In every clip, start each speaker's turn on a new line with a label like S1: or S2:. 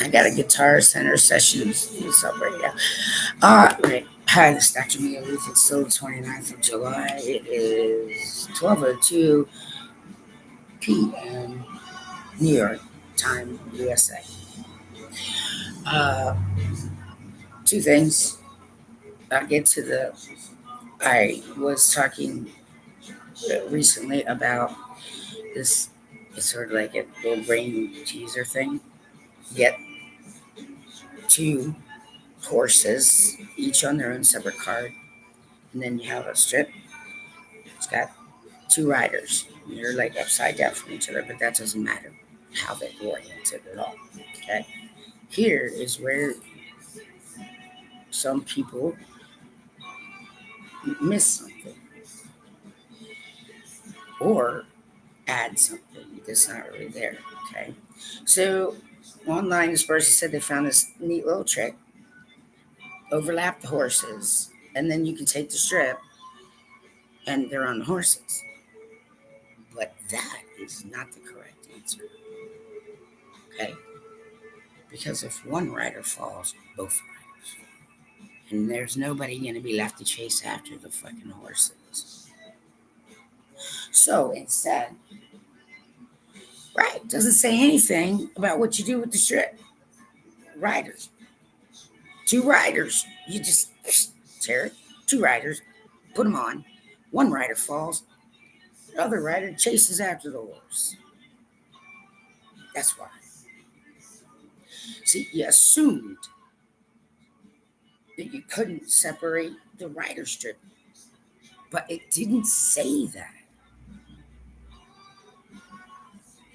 S1: I got a guitar center session up right now. Right. Hi, this is Dr. Lueth. It's still the 29th of July. It is 12:02 p.m. New York time, USA. Uh, Two things. I'll get to the. I was talking recently about this. It's sort of like a little brain teaser thing. Get two horses, each on their own separate card, and then you have a strip. It's got two riders. They're like upside down from each other, but that doesn't matter how they're oriented at all. Okay. Here is where some people miss something or add something that's not really there. Okay. So online, this person said they found this neat little trick: overlap the horses, and then you can take the strip and they're on the horses. But that is not the correct answer. Okay. Because if one rider falls, both riders fall. And there's nobody going to be left to chase after the fucking horses. So instead, right, doesn't say anything about what you do with the strip. Riders. Two riders. You just tear it. Two riders. Put them on. One rider falls. The other rider chases after the horse. That's why. See, you assumed that you couldn't separate the rider strip, but it didn't say that.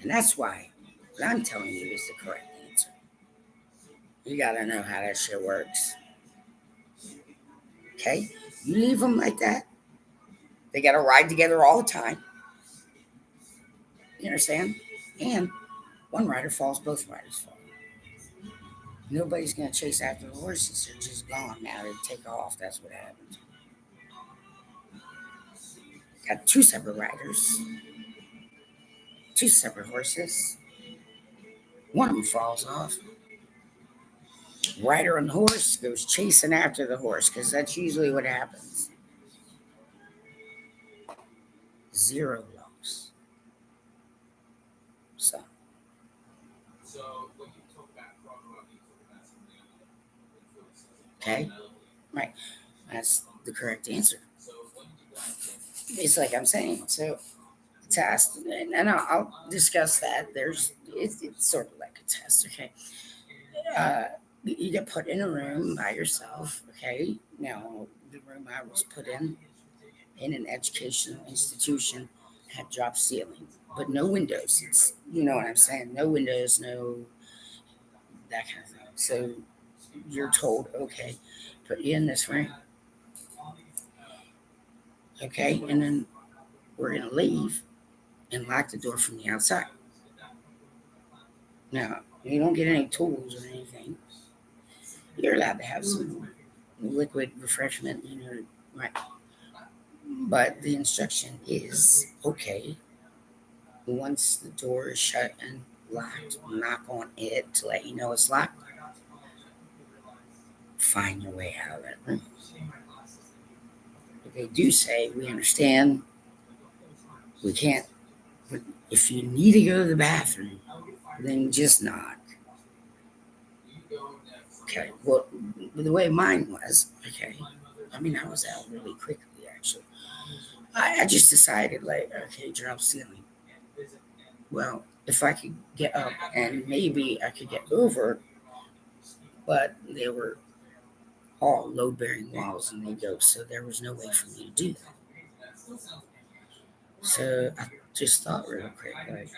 S1: And that's why what I'm telling you is the correct answer. You got to know how that shit works. Okay? You leave them like that, they got to ride together all the time. You understand? And one rider falls, both riders fall. Nobody's going to chase after the horses. They're just gone now. They take off. That's what happens. Got two separate riders, two separate horses. One of them falls off. Rider on the horse goes chasing after the horse because that's usually what happens. Zero loss. So when you talk about okay, right. That's the correct answer. It's like I'm saying. So test, and I'll discuss that. It's sort of like a test. Okay. You get put in a room by yourself. Okay. Now the room I was put in an educational institution had drop ceiling, but no windows. It's, you know what I'm saying? No windows, no that kind of thing. So you're told, okay, put you in this room. Okay, and then we're gonna leave and lock the door from the outside. Now, you don't get any tools or anything. You're allowed to have some liquid refreshment, right? But the instruction is, okay, once the door is shut and locked, knock on it to let you know it's locked. Find your way out of that room. But they do say, we understand, we can't, but if you need to go to the bathroom, then just knock. Okay, well, the way mine was, okay, I mean, I was out really quickly, actually. I just decided, like, okay, drop ceiling. Well, if I could get up and maybe I could get over, but they were all load-bearing walls and they go, so there was no way for me to do that. So I just thought real quick, like,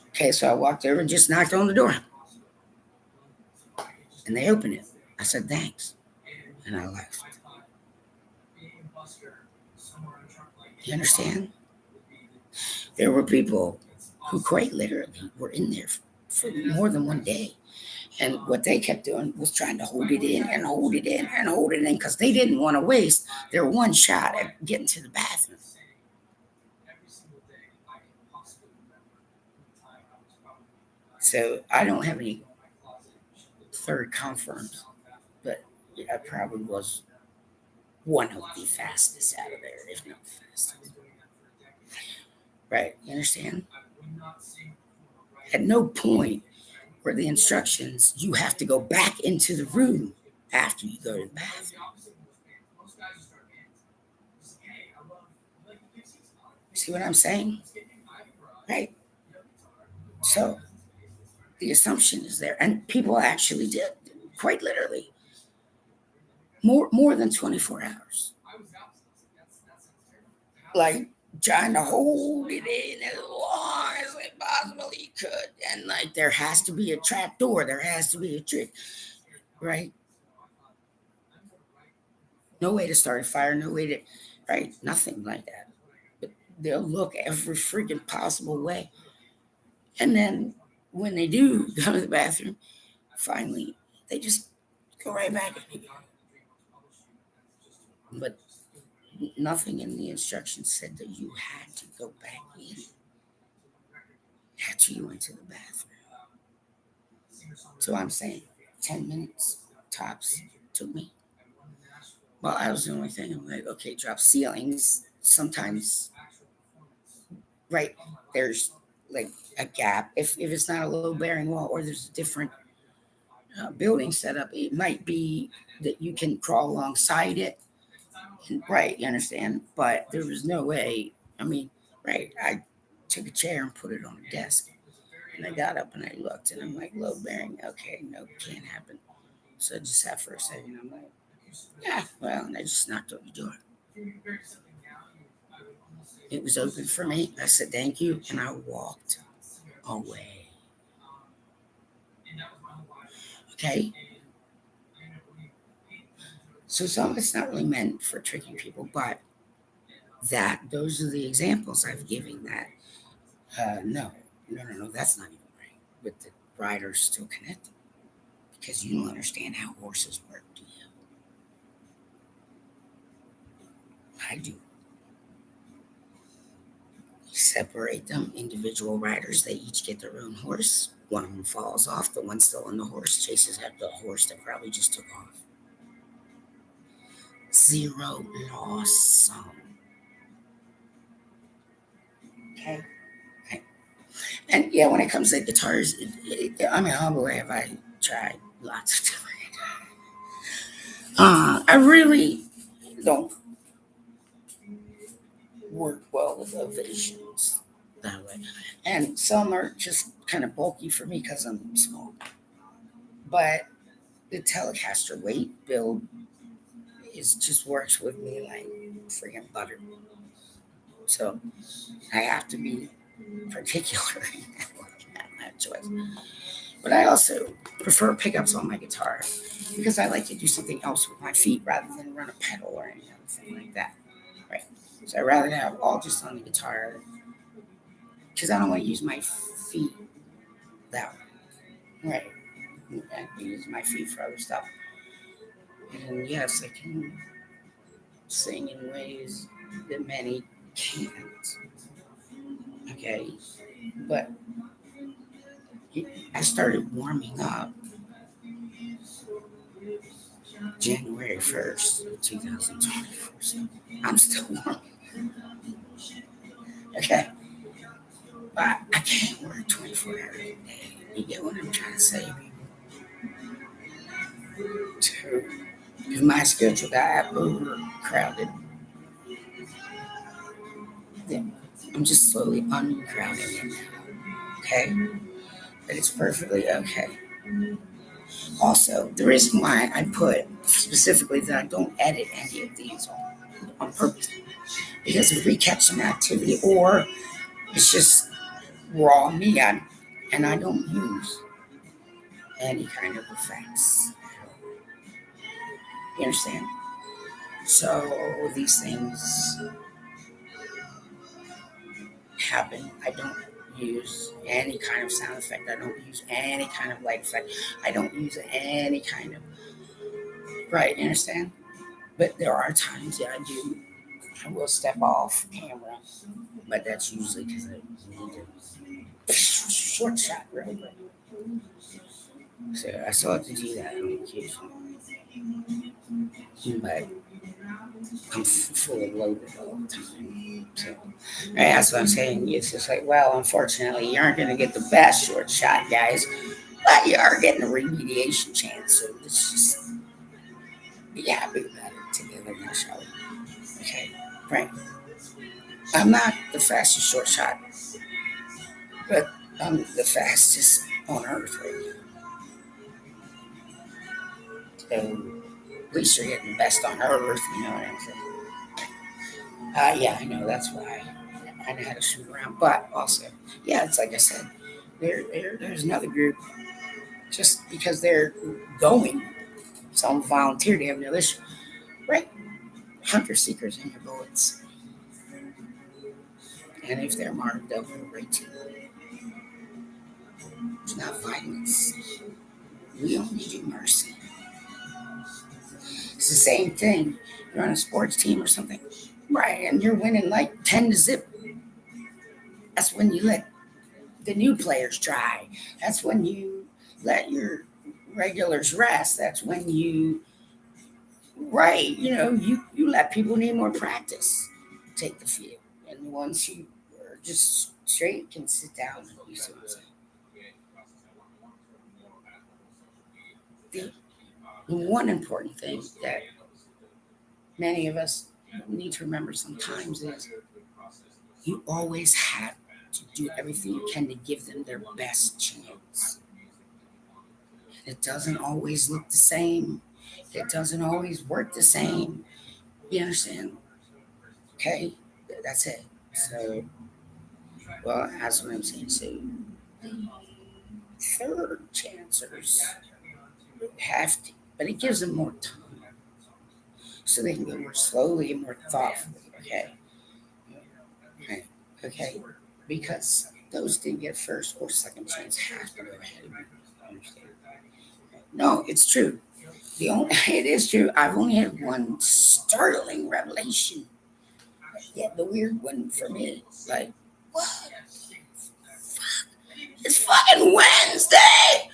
S1: okay, so I walked over and just knocked on the door. And they opened it. I said, thanks. And I left. You understand? There were people who quite literally were in there for more than one day. And what they kept doing was trying to hold it in and hold it in and hold it in because they didn't want to waste their one shot at getting to the bathroom. So I don't have any third confirms, but I probably was one of the fastest out of there, if not the fastest. Right? You understand? At no point were the instructions you have to go back into the room after you go to the bathroom. See what I'm saying? Right? So the assumption is there, and people actually did, quite literally, more than 24 hours. Like trying to hold it in as long as they possibly could. And like there has to be a trap door, there has to be a trick, right? No way to start a fire, no way to, right? Nothing like that. But they'll look every freaking possible way. And then when they do go to the bathroom, finally, they just go right back. But nothing in the instructions said that you had to go back in after you went to the bathroom. So I'm saying 10 minutes tops took me. Well, I was the only thing. I'm like, okay, drop ceilings. Sometimes, right, there's like a gap. If it's not a low bearing wall or there's a different building setup, it might be that you can crawl alongside it. And, right, you understand? But there was no way. I mean, right, I took a chair and put it on a desk. And I got up and I looked and I'm like, low bearing. Okay, no, can't happen. So I just sat for a second. I'm like, yeah, well, and I just knocked on the door. It was open for me. I said, thank you. And I walked away. Okay. So some of it's not really meant for tricking people, but those are the examples I've given that, no, that's not even right. But the rider's still connected because you don't understand how horses work, do you? I do. Separate them, individual riders. They each get their own horse. One of them falls off. The one still on the horse chases after the horse that probably just took off. Zero loss. Okay. Okay. And yeah, when it comes to guitars, I mean, how have I tried lots of different. I really don't work well with ovations that way, and some are just kind of bulky for me because I'm small. But the Telecaster weight build is just works with me like freaking butter. So I have to be particular in that choice. But I also prefer pickups on my guitar because I like to do something else with my feet rather than run a pedal or any other thing like that. Right. So I'd rather have all just on the guitar because I don't want to use my feet that way. Right. I can use my feet for other stuff. And yes, I can sing in ways that many can't. Okay. But I started warming up January 1st, 2024. So I'm still warm. Okay. But I can't work 24 hours a day. You get what I'm trying to say? To, if my schedule got overcrowded, then I'm just slowly uncrowding it now. Okay? But it's perfectly okay. Also, the reason why I put specifically that I don't edit any of these on purpose, because if we catch some activity or it's just raw me, and I don't use any kind of effects. You understand? So these things happen. I don't use any kind of sound effect. I don't use any kind of light effect. I don't use any kind of, right, you understand? But there are times that I do. I will step off camera, but that's usually because I need to short shot really quick. So I still have to do that on occasion. But I'm fully loaded all the time. So that's what I'm saying. It's just like, well, unfortunately, you aren't going to get the best short shot, guys, but you are getting a remediation chance. So let's just be happy about it together now, shall we? Okay, right. I'm not the fastest short shot, but I'm the fastest on earth right now. So at least you're getting the best on earth, you know what I'm saying? Yeah, I know. That's why I know how to shoot around. But also, yeah, it's like I said, there's another group just because they're going. Some volunteer to have no issue, right? Hunter seekers in your bullets, and if they're marked, they'll go right to you. It's not violence. We only do mercy. It's the same thing. You're on a sports team or something, right? And you're winning like 10-0. That's when you let the new players try. That's when you let your regulars rest. That's when you, right, you let people need more practice take the field. And the ones who are just straight can sit down and do something. The, the one important thing that many of us need to remember sometimes is you always have to do everything you can to give them their best chance. It doesn't always look the same. It doesn't always work the same. You understand? Okay, that's it. So, well, that's what I'm saying. So, third chancers have to, but it gives them more time, so they can go more slowly and more thoughtfully. Okay, okay, okay, because those didn't get first or second chance have to go ahead and understand. No, it's true. It is true. I've only had one startling revelation. Yeah, the weird one for me. Like, what? It's fucking Wednesday.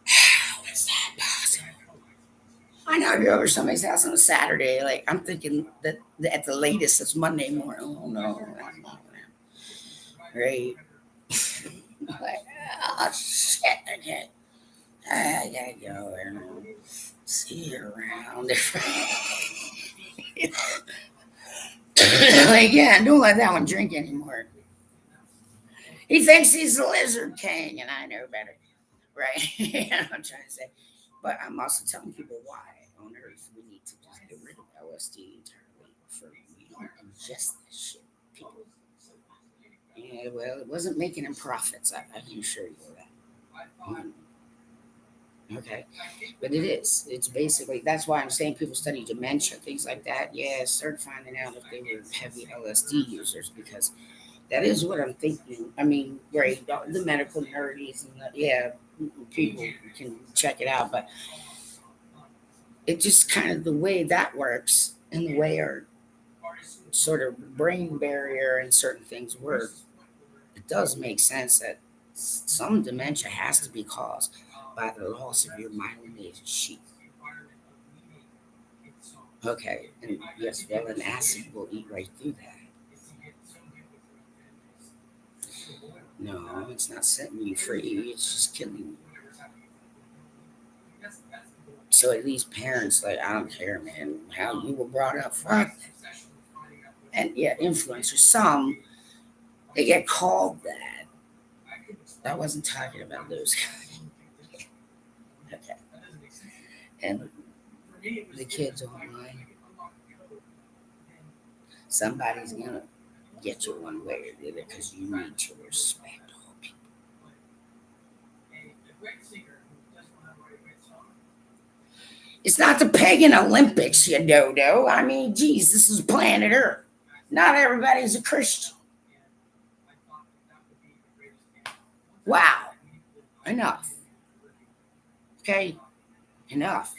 S1: How is that possible? I know I go over to somebody's house on a Saturday. Like, I'm thinking that at the latest it's Monday morning. Oh no, right? Like, oh shit, I gotta go and see you around. Like, yeah, don't let that one drink anymore. He thinks he's the lizard king, and I know better. Right? You know what I'm trying to say. But I'm also telling people why on earth we need to just get rid of LSD entirely for we don't ingest this shit. People. Yeah, well, it wasn't making him profits. I can assure you of that. Okay, but it is. It's basically that's why I'm saying people study dementia, things like that. Yeah, start finding out if they were heavy LSD users because that is what I'm thinking. I mean, great, the medical nerdies and yeah, people can check it out, but it just kind of the way that works and the way our sort of brain barrier and certain things work, it does make sense that some dementia has to be caused by the loss of your myelinated sheath. Okay, and yes, well, an acid will eat right through that. No, it's not setting you free. It's just killing you. So at least parents, like, I don't care, man, how you were brought up. Fuck. And yeah, influencers, some, they get called that. I wasn't talking about those guys. Okay. And the kids online, somebody's going to get you one way or the other because you need to respect all people. It's not the pagan Olympics, you dodo. I mean, geez, this is planet Earth. Not everybody's a Christian. Wow, enough. Okay, enough.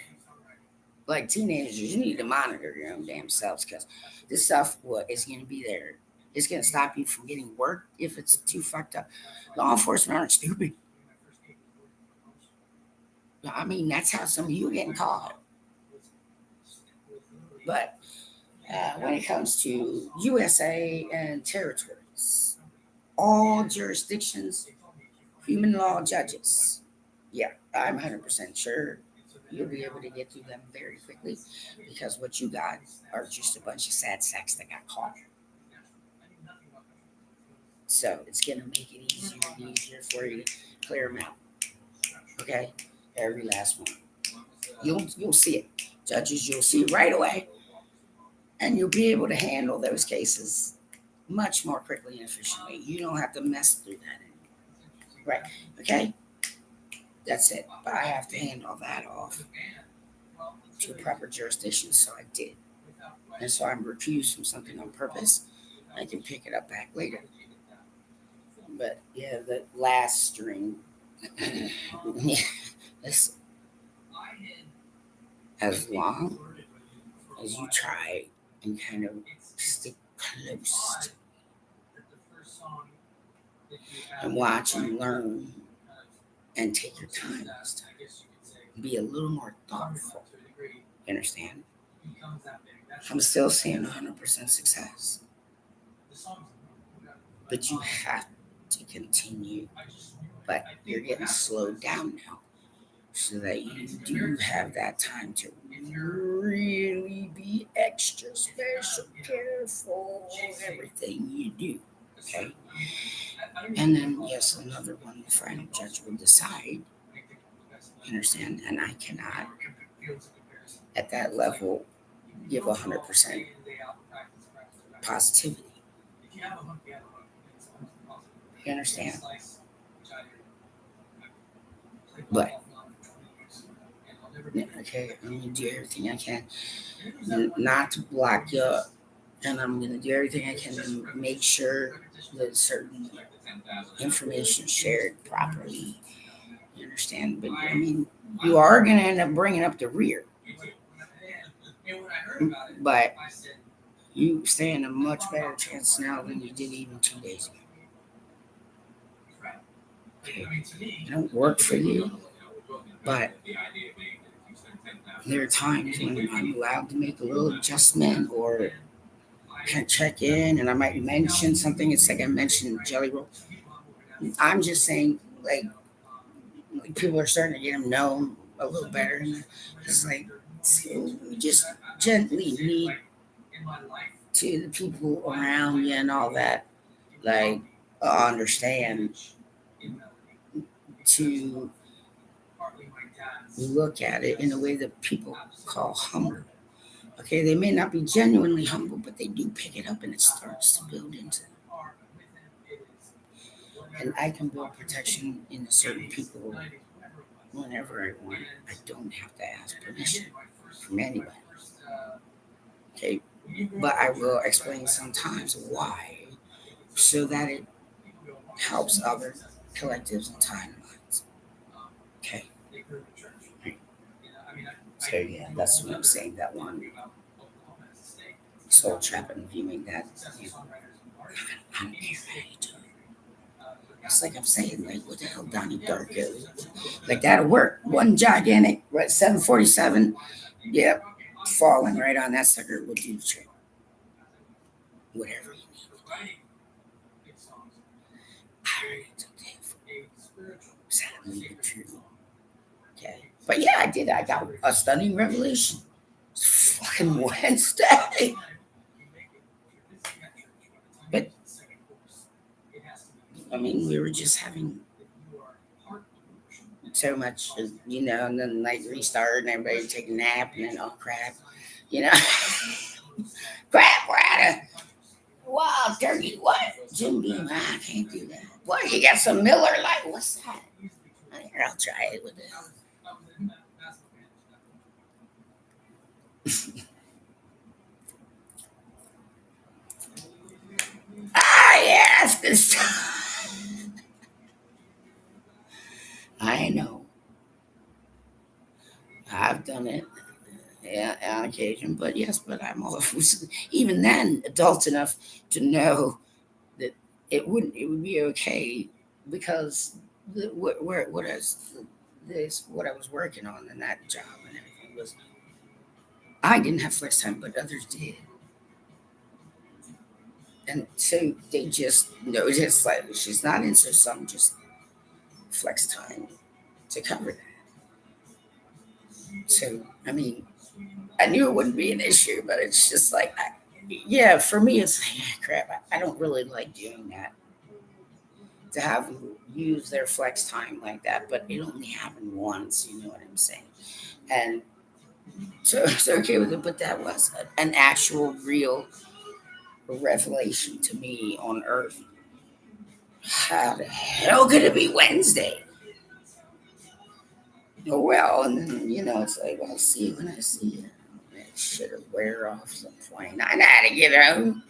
S1: Like teenagers, you need to monitor your own damn selves because this stuff what is going to be there. It's going to stop you from getting work if it's too fucked up. Law enforcement aren't stupid. I mean, that's how some of you are getting caught. But when it comes to USA and territories, all jurisdictions, human law judges, yeah, I'm 100% sure you'll be able to get through them very quickly because what you got are just a bunch of sad sacks that got caught. So it's going to make it easier and easier for you to clear them out. Okay? Every last one. You'll see it. Judges, you'll see right away. And you'll be able to handle those cases much more quickly and efficiently. You don't have to mess through that anymore. Right. Okay? That's it. But I have to hand all that off to a proper jurisdiction, so I did. And so I'm recused from something on purpose. I can pick it up back later. But yeah, the last string. Yeah, this, as long as you try and kind of stick close and watch and learn and take your time this time. Be a little more thoughtful. You understand? I'm still seeing 100% success. But you have to continue. But you're getting slowed down now so that you do have that time to really be extra special, careful, everything you do. Okay? And then, yes, another one, the final judge will decide. You understand? And I cannot, at that level, give 100% positivity. You understand? But, okay, I'm going to do everything I can not to block you up. And I'm going to do everything I can to make sure that certain information shared properly. You understand? But I mean, you are going to end up bringing up the rear. But you stand a much better chance now than you did even 2 days ago. Okay. I don't work for you, but there are times when I'm allowed to make a little adjustment or kind of check in, and I might mention something. It's like I mentioned Jelly Roll. I'm just saying, like people are starting to get them known a little better, and it's like so we just gently need to the people around you and all that, like understand to look at it in a way that people call humble. Okay, they may not be genuinely humble, but they do pick it up and it starts to build into them. And I can build protection in certain people whenever I want. I don't have to ask permission from anybody. Okay, but I will explain sometimes why so that it helps other collectives and timelines. Okay. Right. So yeah, that's what I'm saying. That one soul trap and viewing that. You know, I don't care how you do it. It's like I'm saying, like what the hell Donnie Dark is. Like that'll work. One gigantic, right, 747. Yep. Falling right on that sucker will do the trick. Whatever you need. I already took that for sadly but true. Okay. But yeah, I did. I got a stunning revelation. It's fucking Wednesday. But I mean, we were just having so much, you know, and then like restart and everybody would take a nap and then oh crap, you know, crap, we're out of wild turkey. What? Jim Beam, I can't do that. What? You got some Miller Lite? What's that? Here, I'll try it with this. Ah, yeah, that's good stuff. Yeah, on occasion, but yes, but I'm always even then adult enough to know that it would be okay because what I was this what I was working on in that job and everything was I didn't have flex time, but others did, and so they just noticed like she's not in, so some just flex time to cover that. So I mean, I knew it wouldn't be an issue, but it's just like, yeah, for me, it's like, crap. I don't really like doing that to have them use their flex time like that, but it only happened once. You know what I'm saying? And so it's okay with it, but that was an actual, real revelation to me on Earth. How the hell could it be Wednesday? Oh, well, and then, it's like, I'll see you when I see you. That shit will wear off some point. I know how to get home.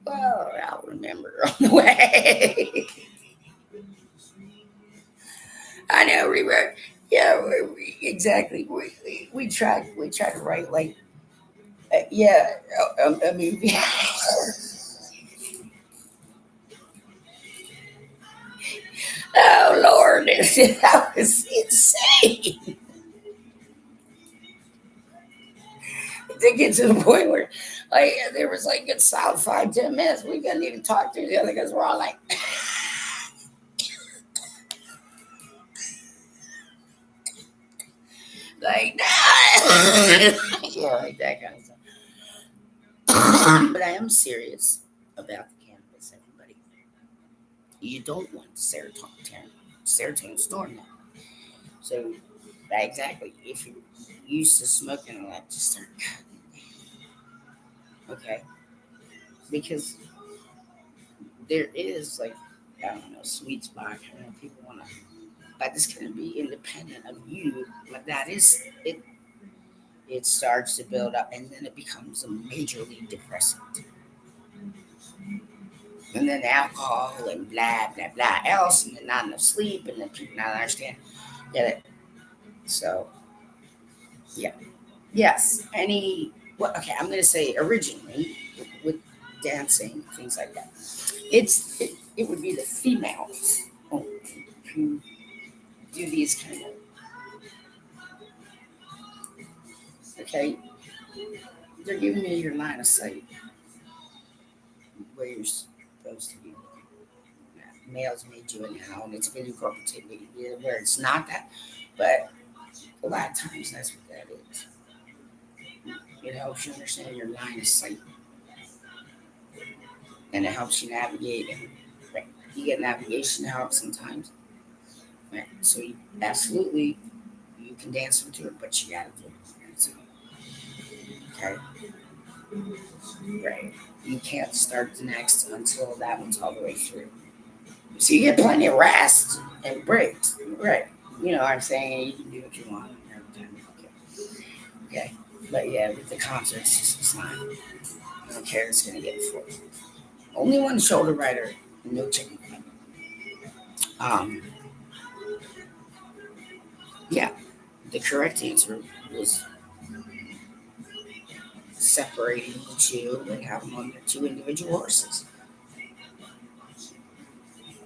S1: Well, I'll remember on the way. I know we were, yeah, exactly. We tried to write like, yeah, a movie. Oh Lord, that was insane. To get to the point where, like, there was like a solid 5-10 minutes we couldn't even talk to each other because we're all like, like, yeah, like that kind of stuff. But I am serious about the cannabis, everybody. You don't want the serotonin storm now. So, exactly, if you're used to smoking a lot, just start cutting. Okay, because there is like, I don't know, sweet spot. I know people want to, but it's going to be independent of you. But that is it. It starts to build up, and then it becomes a majorly depressant, and then alcohol and blah blah blah else, and then not enough sleep, and then people not understand. Get it? So yeah, yes. Any well, okay. I'm going to say originally with dancing things like that. It would be the females who do these kind of okay. They're giving you your line of sight where you're supposed to be. Males may do it now, and it's been incorporated where it's not that. But a lot of times that's what that is. It helps you understand your line of sight, and it helps you navigate. And right, you get navigation help sometimes. Right. So absolutely, you can dance into it, but you got to do it. Okay. Right. You can't start the next until that one's all the way through. So you get plenty of rest and breaks. Right. You know what I'm saying? You can do what you want every time. Okay. Okay. But yeah, with the concerts, it's not. I don't care. It's going to get full. Only one shoulder rider, no chicken. Um, yeah. The correct answer was separating the two and have them on their two individual horses.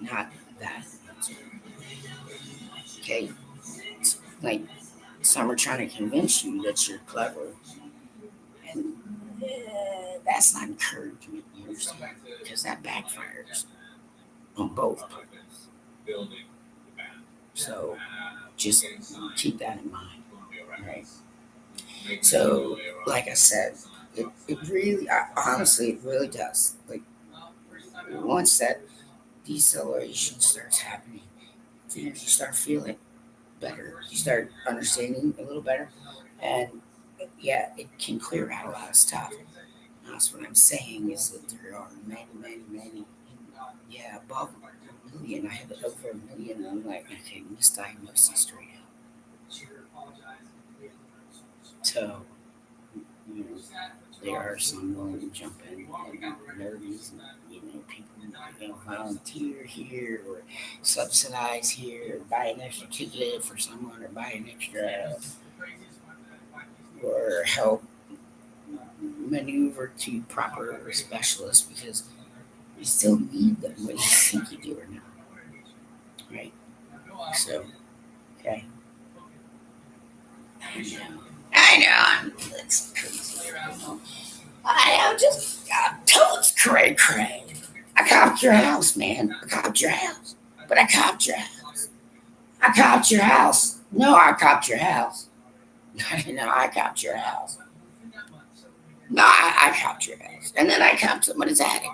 S1: Not that answer. Okay. Like some are trying to convince you that you're clever, and that's not encouragement usually because that backfires on both parties. So just keep that in mind, right? So, like I said, it really, honestly, it really does. Like once that deceleration starts happening, then you start feeling better. You start understanding a little better, and yeah, it can clear out a lot of stuff. That's what I'm saying is that there are many, many, many, yeah, above a million. I have it over a million, and I'm like, okay, misdiagnosis straight out. So, you know, there are some willing to jump in and nerdies and people volunteer here or subsidize here or buy an extra ticket for someone or buy an extra or help maneuver to proper specialists because you still need them whether you think you do or not. Right? So, okay. That's crazy. I know, just totes cray. I copped your house, man. I copped your house. But I copped your house. I copped your house. No, I copped your house. No, I copped your house. No, I copped your house. And then I copped somebody's attic.